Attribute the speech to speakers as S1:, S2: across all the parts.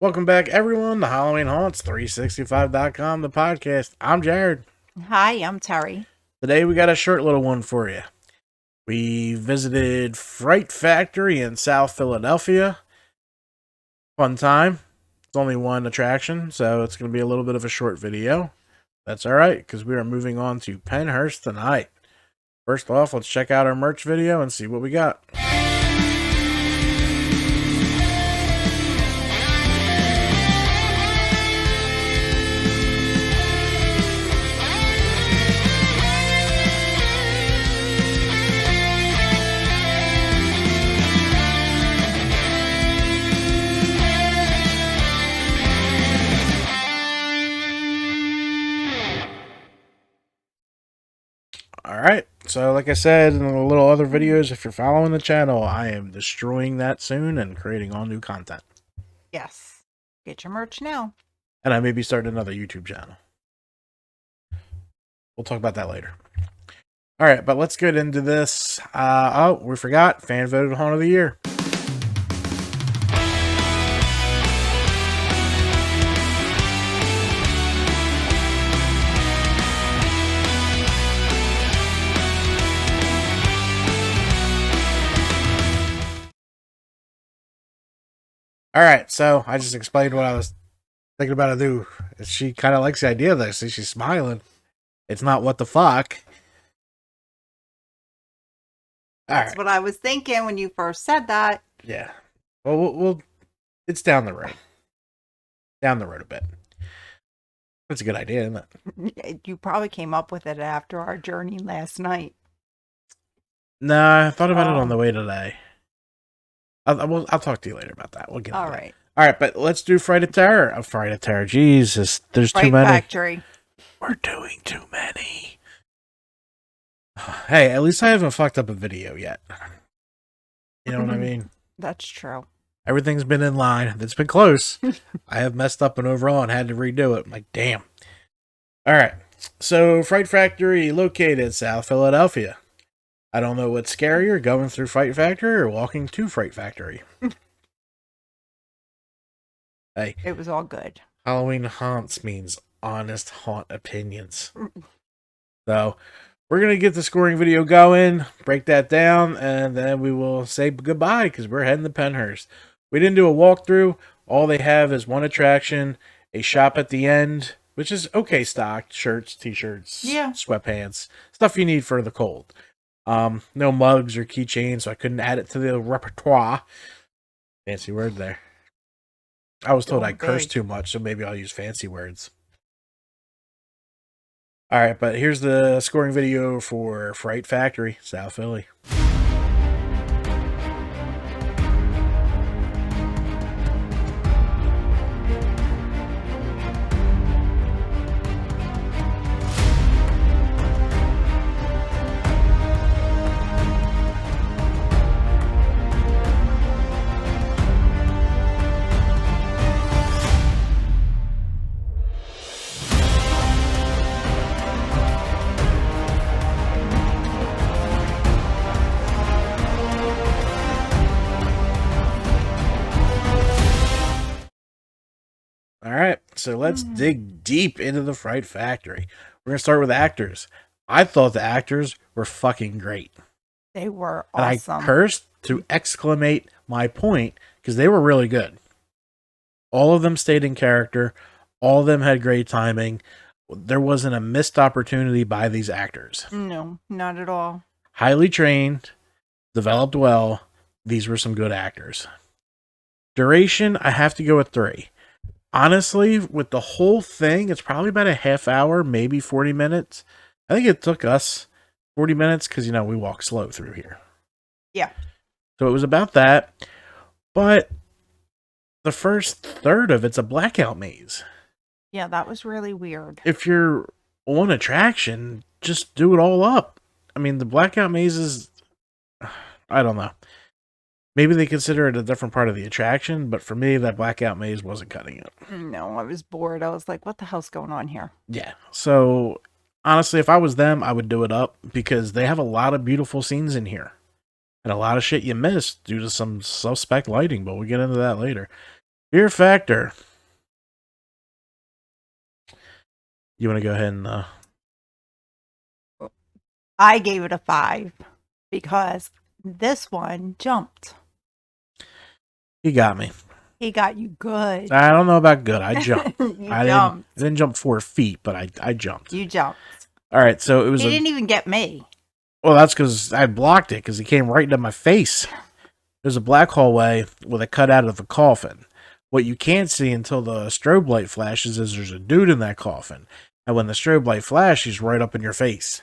S1: Welcome back, everyone, to Halloween Haunts 365.com, the podcast. I'm Jared.
S2: Hi, I'm Terry.
S1: Today we got a short little one for you. We visited Fright Factory in South Philadelphia. Fun time. It's only one attraction, so it's going to be a little bit of a short video. That's alright, because we are moving on to Penhurst tonight. First off, let's check out our merch video and see what we got. Alright, so like I said in the little other videos, if you're following the channel, I am destroying that soon and creating all new content.
S2: Yes. Get your merch now.
S1: And I may be starting another YouTube channel. We'll talk about that later. Alright, but let's get into this. Oh, we forgot. Fan voted Haunt of the Year. Alright, so I just explained what I was thinking about to do. She kind of likes the idea of this. See, she's smiling. It's not what the fuck.
S2: That's what I was thinking when you first said that.
S1: Yeah. Well, we'll it's down the road. Down the road a bit. That's a good idea, isn't it?
S2: You probably came up with it after our journey last night.
S1: Nah, I thought about it on the way today. I'll talk to you later about that. We'll get
S2: all
S1: into
S2: right.
S1: That. All right, but let's do Fright of Terror. Fright of Terror. Jesus, there's
S2: Fright
S1: too many.
S2: Factory.
S1: We're doing too many. Hey, at least I haven't fucked up a video yet. You know what I mean?
S2: That's true.
S1: Everything's been in line. It's been close. I have messed up an overall and had to redo it. I'm like, damn. All right. So, Fright Factory located South Philadelphia. I don't know what's scarier, going through Fright Factory or walking to Fright Factory. Hey.
S2: It was all good.
S1: Halloween Haunts means honest haunt opinions. So, we're going to get the scoring video going, break that down, and then we will say goodbye because we're heading to Penhurst. We didn't do a walkthrough. All they have is one attraction, a shop at the end, which is okay stocked, shirts, t-shirts, sweatpants, stuff you need for the cold. No mugs or keychains, so I couldn't add it to the repertoire. Fancy word there. I was told I cursed too much, so maybe I'll use fancy words. Alright, but here's the scoring video for Fright Factory, South Philly. Alright, so let's dig deep into the Fright Factory. We're going to start with actors. I thought the actors were fucking great.
S2: They were awesome.
S1: And I cursed to exclamate my point because they were really good. All of them stayed in character. All of them had great timing. There wasn't a missed opportunity by these actors.
S2: No, not at all.
S1: Highly trained, developed well. These were some good actors. Duration, I have to go with 3. Honestly, with the whole thing, it's probably about a half hour, maybe 40 minutes. I think it took us 40 minutes because, you know, we walk slow through here.
S2: Yeah.
S1: So it was about that. But the first third of it's a blackout maze.
S2: Yeah, that was really weird.
S1: If you're on attraction, just do it all up. I mean, the blackout maze is, I don't know. Maybe they consider it a different part of the attraction, but for me, that blackout maze wasn't cutting it.
S2: No, I was bored. I was like, what the hell's going on here?
S1: Yeah. So, honestly, if I was them, I would do it up because they have a lot of beautiful scenes in here. And a lot of shit you missed due to some suspect lighting, but we'll get into that later. Fear factor. You want to go ahead and...
S2: I gave it a 5 because this one jumped.
S1: He got me.
S2: He got you good.
S1: I don't know about good. I jumped.
S2: I
S1: didn't jump 4 feet, but I jumped.
S2: You jumped.
S1: All right, so it was...
S2: He didn't even get me.
S1: Well, that's because I blocked it, because he came right into my face. There's a black hallway with a cutout of a coffin. What you can't see until the strobe light flashes is there's a dude in that coffin. And when the strobe light flashes, he's right up in your face.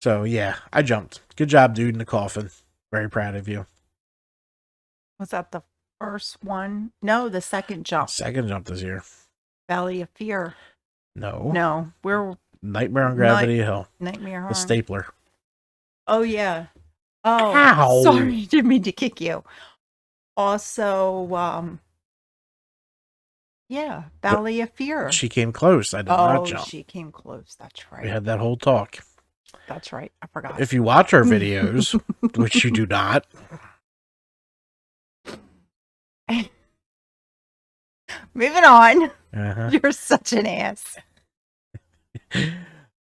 S1: So, yeah, I jumped. Good job, dude in the coffin. Very proud of you.
S2: Was that the first one? No, the second jump.
S1: Second jump this year.
S2: Valley of Fear.
S1: No.
S2: No, we're...
S1: Nightmare on Gravity Hill.
S2: Nightmare on...
S1: The stapler.
S2: Oh, yeah. Oh,
S1: ow.
S2: Sorry, didn't mean to kick you. Also, yeah, Valley of Fear.
S1: She came close. I did not jump.
S2: Oh, she came close. That's right.
S1: We had that whole talk.
S2: That's right. I forgot.
S1: If you watch our videos, which you do not.
S2: Moving on.
S1: Uh-huh.
S2: You're such an ass.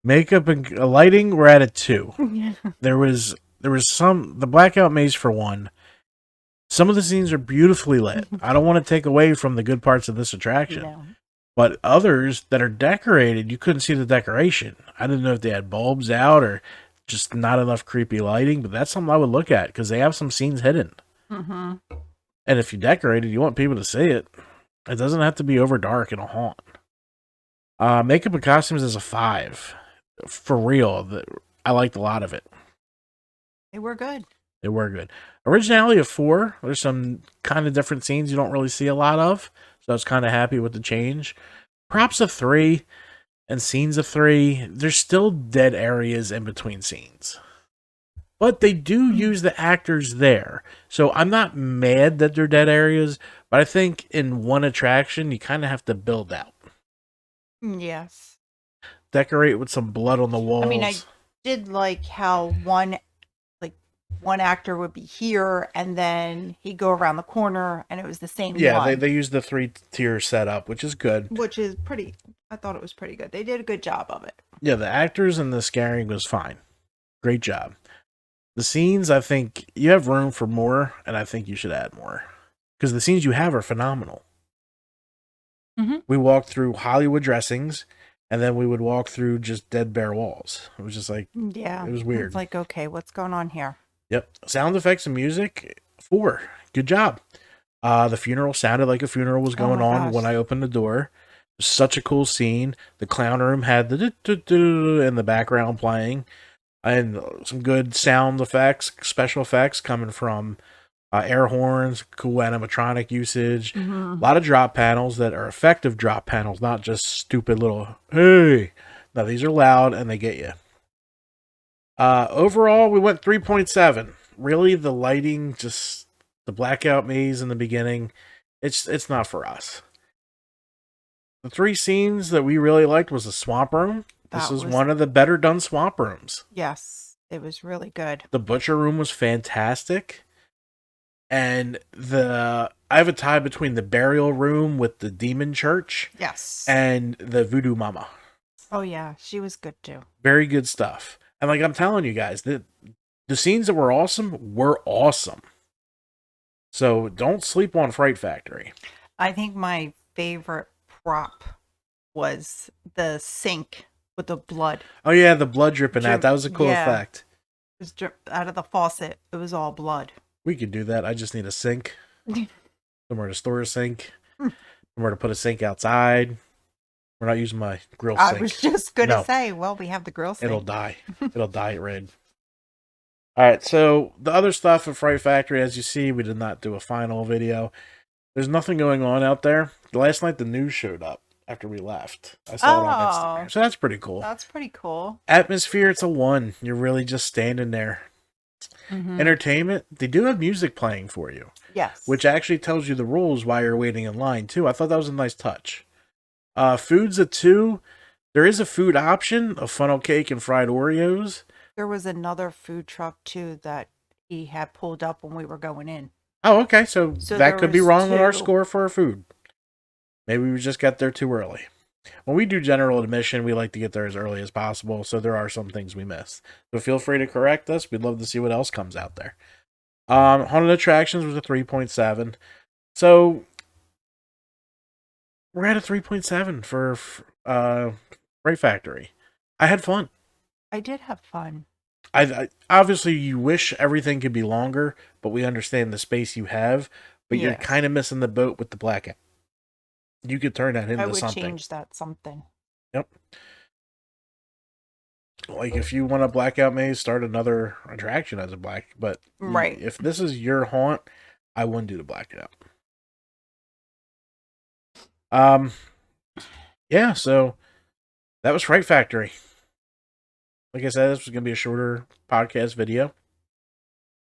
S1: Makeup and lighting, we're at a 2. There was some... The blackout maze, for one. Some of the scenes are beautifully lit. I don't want to take away from the good parts of this attraction.
S2: No.
S1: But others that are decorated, you couldn't see the decoration. I didn't know if they had bulbs out or just not enough creepy lighting, but that's something I would look at because they have some scenes hidden.
S2: Mm-hmm.
S1: And if you decorate it, you want people to see it. It doesn't have to be over dark in a haunt. Makeup and costumes is a 5. For real, I liked a lot of it.
S2: They were good.
S1: They were good. Originality of 4. There's some kind of different scenes you don't really see a lot of. So I was kind of happy with the change. Props of 3 and scenes of 3. There's still dead areas in between scenes. But they do use the actors there. So I'm not mad that they're dead areas. But I think in one attraction, you kind of have to build out.
S2: Yes.
S1: Decorate with some blood on the walls.
S2: I mean, I did like how one actor would be here and then he'd go around the corner and it was the same one.
S1: Yeah, they used the 3-tier setup, which is good.
S2: Which is pretty... I thought it was pretty good. They did a good job of it.
S1: Yeah, the actors and the scaring was fine. Great job. The scenes, I think you have room for more, and I think you should add more. Because the scenes you have are phenomenal.
S2: Mm-hmm.
S1: We walked through Hollywood dressings, and then we would walk through just dead bare walls. It was just like...
S2: Yeah.
S1: It was weird.
S2: It's like, okay, what's going on here?
S1: Yep. Sound effects and music, 4. Good job. The funeral sounded like a funeral was going on when I opened the door. It was such a cool scene. The clown room had the in the background playing. And some good sound effects, special effects coming from air horns, cool animatronic usage.
S2: Mm-hmm.
S1: A lot of drop panels that are effective drop panels, not just stupid little, hey. No, these are loud and they get you. Overall, we went 3.7. Really, the lighting, just the blackout maze in the beginning, it's not for us. The 3 scenes that we really liked was the swamp room. This is one of the better done swamp rooms.
S2: Yes, it was really good.
S1: The butcher room was fantastic. And I have a tie between the burial room with the demon church.
S2: Yes.
S1: And the voodoo mama.
S2: Oh, yeah, she was good too.
S1: Very good stuff. And like I'm telling you guys, the scenes that were awesome. So don't sleep on Fright Factory.
S2: I think my favorite prop was the sink with the blood.
S1: Oh yeah, the blood dripping out. That was a cool effect.
S2: It was out of the faucet. It was all blood.
S1: We could do that. I just need a sink. Somewhere to store a sink. Somewhere to put a sink outside. We're not using my grill sink.
S2: I was just going to say, well, we have the grill sink.
S1: It'll die. It'll die at red. All right, so the other stuff at Fright Factory, as you see, we did not do a final video. There's nothing going on out there. Last night, the news showed up after we left. I saw it on Instagram. So that's pretty cool.
S2: That's pretty cool.
S1: Atmosphere, it's a 1. You're really just standing there. Mm-hmm. Entertainment, they do have music playing for you.
S2: Yes.
S1: Which actually tells you the rules while you're waiting in line, too. I thought that was a nice touch. Food's a 2. There is a food option of funnel cake and fried Oreos.
S2: There was another food truck, too, that he had pulled up when we were going in.
S1: Oh, okay. So
S2: So
S1: that
S2: there
S1: could be
S2: was
S1: wrong on our
S2: 2.
S1: score for food. Maybe we just got there too early. When we do general admission, we like to get there as early as possible, so there are some things we missed. So feel free to correct us. We'd love to see what else comes out there. Haunted Attractions was a 3.7. So we're at a 3.7 for Fright Factory. I had fun.
S2: I did have fun.
S1: I obviously you wish everything could be longer, but we understand the space you have. But you're
S2: Yes.
S1: kind of missing the boat with the blackout. You could turn that into
S2: I would
S1: something.
S2: change that something.
S1: Yep. Like if you want a blackout maze, start another attraction as a black. But
S2: Right.
S1: if this is your haunt, I wouldn't do the blackout. Yeah. So that was Fright Factory. Like I said, this was gonna be a shorter podcast video.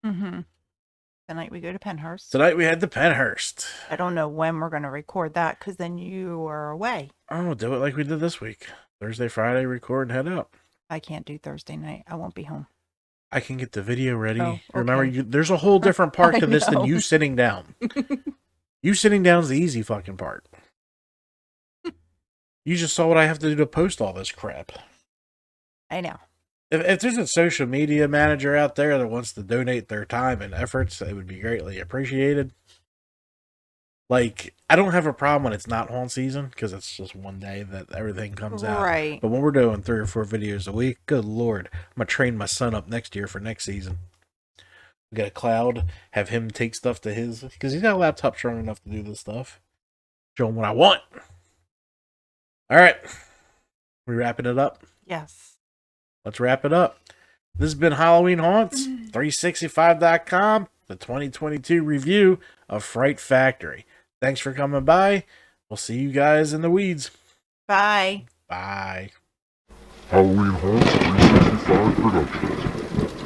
S2: Mm-hmm. Tonight we go to Penhurst.
S1: Tonight we had the Penhurst.
S2: I don't know when we're going to record that because then you are away.
S1: Oh, we'll do it like we did this week. Thursday, Friday, record and head up.
S2: I can't do Thursday night. I won't be home.
S1: I can get the video ready.
S2: Oh, okay.
S1: Remember, there's a whole different part to this than you sitting down. You sitting down is the easy fucking part. You just saw what I have to do to post all this crap.
S2: I know.
S1: If there's a social media manager out there that wants to donate their time and efforts, it would be greatly appreciated. Like, I don't have a problem when it's not haunt season, because it's just one day that everything comes out.
S2: Right.
S1: But when we're doing 3 or 4 videos a week, good lord, I'm going to train my son up next year for next season. We got a Cloud, have him take stuff to his, because he's got a laptop strong enough to do this stuff. Show him what I want. All right. We wrapping it up?
S2: Yes.
S1: Let's wrap it up. This has been Halloween Haunts, 365.com, the 2022 review of Fright Factory. Thanks for coming by. We'll see you guys in the weeds.
S2: Bye.
S1: Bye.
S3: Halloween Haunts 365 Productions.